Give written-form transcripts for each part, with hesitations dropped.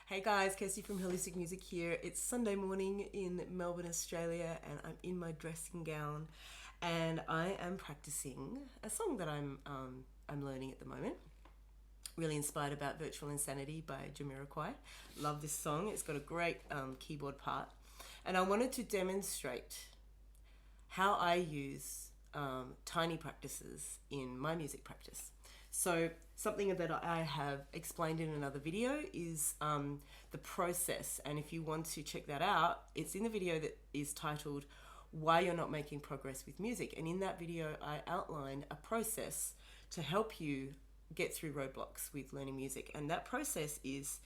Hey guys, Kirsty from Holistic Music here. It's Sunday morning in Melbourne, Australia, and I'm in my dressing gown, and I am practicing a song that I'm learning at the moment. Really inspired about Virtual Insanity by Jamiroquai. Love this song. It's got a great keyboard part, and I wanted to demonstrate how I use tiny practices in my music practice. So something that I have explained in another video is the process. And if you want to check that out, it's in the video that is titled Why You're Not Making Progress with Music. And in that video, I outline a process to help you get through roadblocks with learning music. And that process is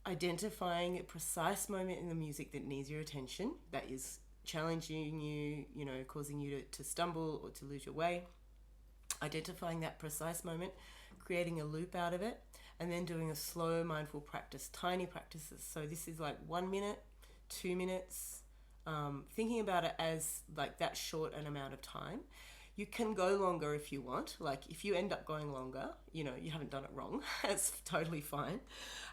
identifying a precise moment in the music that needs your attention, that is challenging you, causing you to stumble or to lose your way. Identifying that precise moment, creating a loop out of it, and then doing a slow mindful practice, tiny practices. So this is like 1 minute, 2 minutes, thinking about it as like that short an amount of time. You can go longer if you want. Like if you end up going longer, you haven't done it wrong. That's totally fine.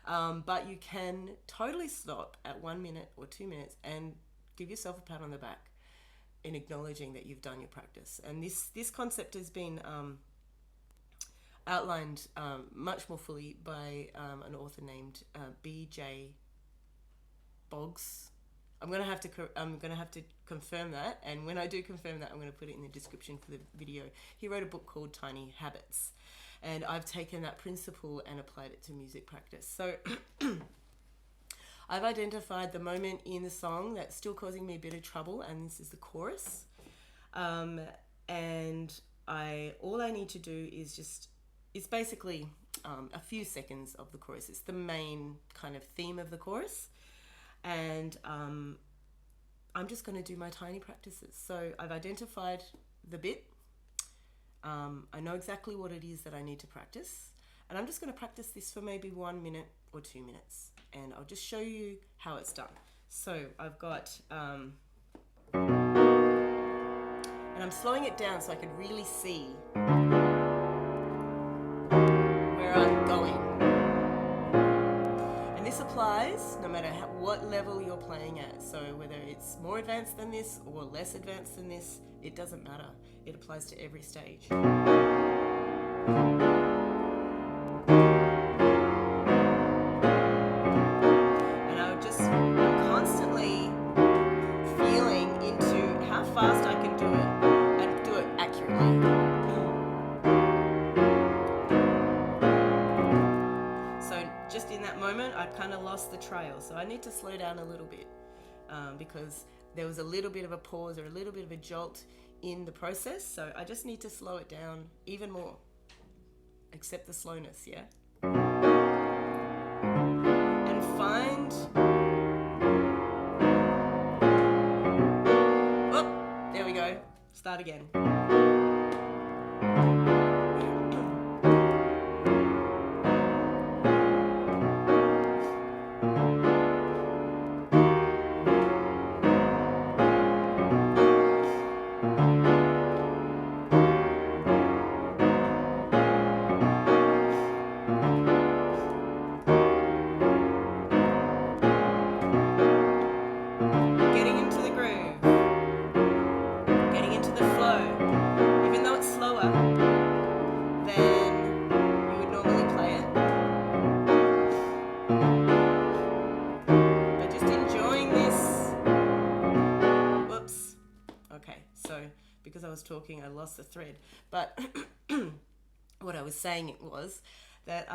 But you can totally stop at 1 minute or 2 minutes and give yourself a pat on the back in acknowledging that you've done your practice. And this concept has been outlined much more fully by an author named B.J. Boggs. I'm gonna have to confirm that, and when I do confirm that, I'm gonna put it in the description for the video. He wrote a book called Tiny Habits, and I've taken that principle and applied it to music practice. So I've identified the moment in the song that's still causing me a bit of trouble, and this is the chorus. And all I need to do is it's basically a few seconds of the chorus. It's the main kind of theme of the chorus. And I'm just going to do my tiny practices. So I've identified the bit. I know exactly what it is that I need to practice. And I'm just going to practice this for maybe 1 minute or 2 minutes. And I'll just show you how it's done. So I've got, and I'm slowing it down so I can really see where I'm going. And this applies no matter what level you're playing at. So whether it's more advanced than this or less advanced than this, it doesn't matter. It applies to every stage. Constantly feeling into how fast I can do it and do it accurately. So just in that moment, I kind of lost the trail. So I need to slow down a little bit because there was a little bit of a pause or a little bit of a jolt in the process. So I just need to slow it down even more. Accept the slowness, yeah? And find... Start again. Getting into the groove. Getting into the flow, even though it's slower than you would normally play it. But just enjoying this. Whoops. Okay, so because I was talking, I lost the thread. But what I was saying was that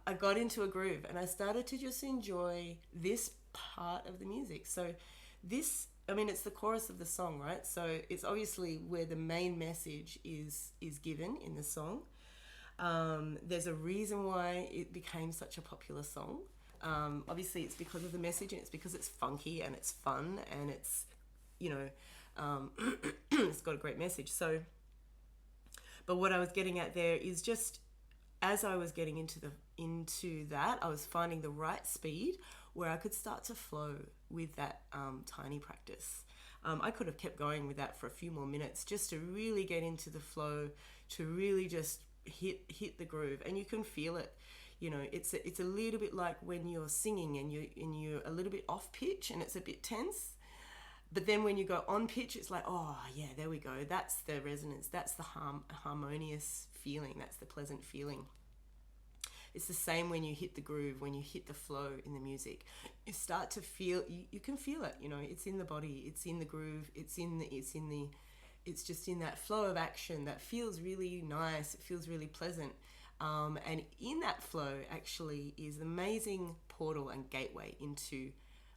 I got into a groove and I started to just enjoy this part of the music. So it's the chorus of the song, right? So it's obviously where the main message is given in the song. There's a reason why it became such a popular song. Obviously it's because of the message, and it's because it's funky and it's fun and it's, it's got a great message. So, but what I was getting at there is just as I was getting into that, I was finding the right speed where I could start to flow with that tiny practice. I could have kept going with that for a few more minutes just to really get into the flow, to really just hit the groove. And you can feel it. You know, it's a little bit like when you're singing and you're a little bit off pitch and it's a bit tense. But then when you go on pitch, it's like, oh yeah, there we go. That's the resonance. That's the harmonious feeling. That's the pleasant feeling. It's the same when you hit the groove, when you hit the flow in the music. You start to feel, you can feel it, you know, it's in the body, it's in the groove, it's just in that flow of action that feels really nice, it feels really pleasant. And in that flow actually is an amazing portal and gateway into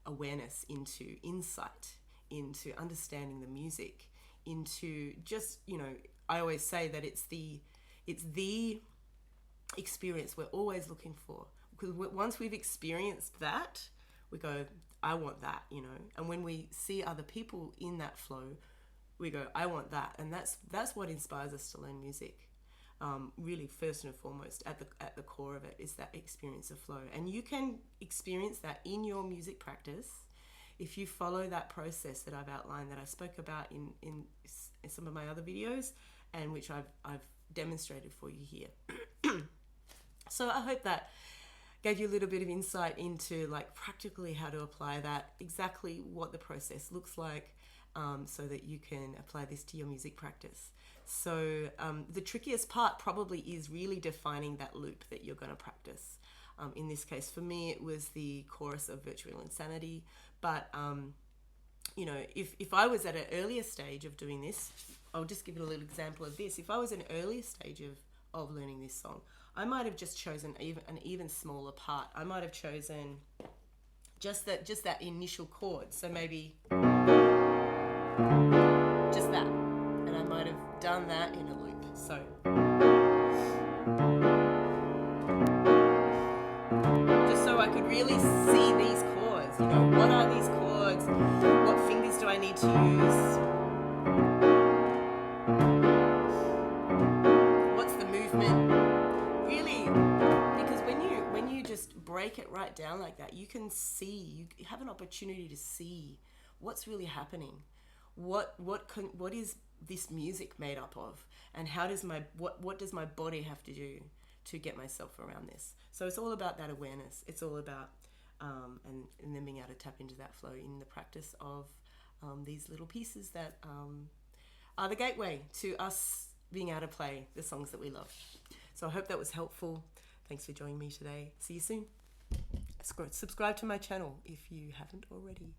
awareness, into insight, into understanding the music, into just, you know, I always say that it's the experience we're always looking for, because once we've experienced that, we go, I want that, you know. And when we see other people in that flow, we go, I want that. And that's what inspires us to learn music. Really, first and foremost, at the core of it is that experience of flow. And you can experience that in your music practice if you follow that process that I've outlined, that I spoke about in some of my other videos, and which I've demonstrated for you here. So I hope that gave you a little bit of insight into like practically how to apply that, exactly what the process looks like, so that you can apply this to your music practice. So the trickiest part probably is really defining that loop that you're going to practice. In this case, for me, it was the chorus of Virtual Insanity. But, you know, if I was at an earlier stage of doing this, I'll just give you a little example of this. If I was in an earlier stage of learning this song, I might have just chosen an even smaller part. I might have chosen just that initial chord. So maybe just that. And I might have done that in a loop. So just so I could really see these chords. You know, what are these chords? What fingers do I need to use? What's the movement? Really, because when you just break it right down like that, you can see, you have an opportunity to see what's really happening. What is this music made up of, and how does what does my body have to do to get myself around this? So it's all about that awareness. It's all about and then being able to tap into that flow in the practice of these little pieces that are the gateway to us being able to play the songs that we love. So I hope that was helpful. Thanks for joining me today. See you soon. Subscribe to my channel if you haven't already.